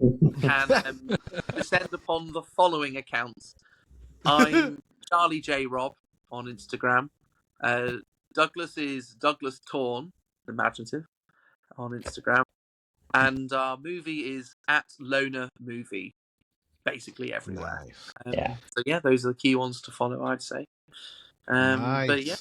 descend upon the following accounts. I'm Charlie J Rob on Instagram. Douglas is Douglas Torn, imaginative, on Instagram. And our movie is at Loner Movie, basically everywhere. Nice. Yeah. So yeah, those are the key ones to follow, I'd say. Nice. But yeah,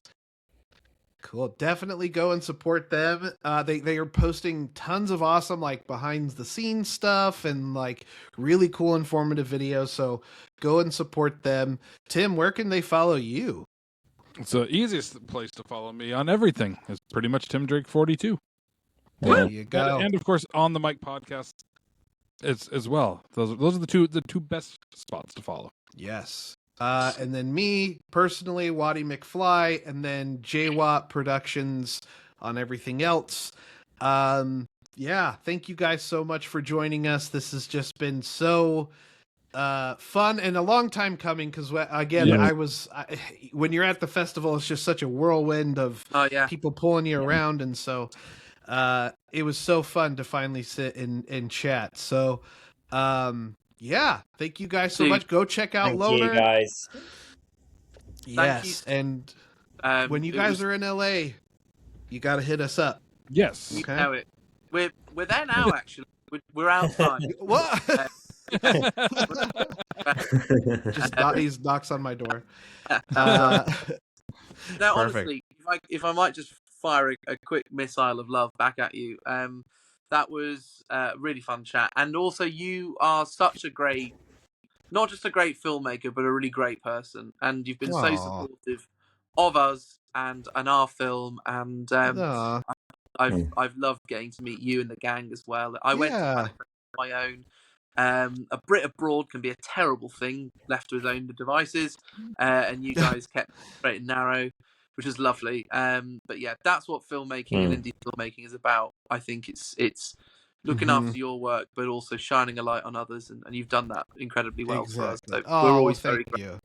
Cool. Definitely go and support them. They are posting tons of awesome like behind the scenes stuff and like really cool informative videos. So go and support them. Tim, where can they follow you? It's the easiest place to follow me on everything. It's pretty much Tim Drake 42. There you go. And of course on the Mic podcast as well. Those are the two best spots to follow. Yes. And then me personally, Waddy McFly, and then J-WAT Productions on everything else. Yeah, thank you guys so much for joining us. This has just been so fun and a long time coming because again, Yeah. when you're at the festival, it's just such a whirlwind of people pulling you around, and so it was so fun to finally sit and chat. So yeah, thank you guys so much. Go check out Loner. Thank you guys. Yes, and when you guys are in LA, you got to hit us up. Yes. you Okay. know it. We're there now. Actually, we're outside. What? Just these knocks on my door. Now, Perfect. honestly, if I might just fire a quick missile of love back at you, that was a really fun chat. And also, you are such a great, not just a great filmmaker, but a really great person. And you've been so Aw. supportive of us and our film. And Aw. I've loved getting to meet you and the gang as well. I went to Yeah. Panic on my own. A Brit abroad can be a terrible thing left to his own devices, and you guys kept straight and narrow, which is lovely. But yeah, that's what filmmaking and indie filmmaking is about. I think it's looking after your work, but also shining a light on others, and you've done that incredibly well for us. So we're always very thank you.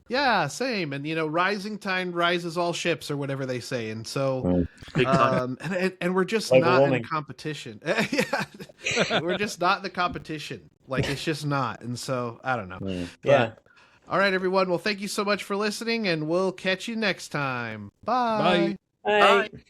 Yeah, same. And rising tide rises all ships, or whatever they say. And so, big time. and we're just Global not warming. in competition. Yeah, we're just not in the competition. Like it's just not. And so I don't know. Yeah. All right, everyone. Well, thank you so much for listening, and we'll catch you next time. Bye. Bye. Bye. Bye.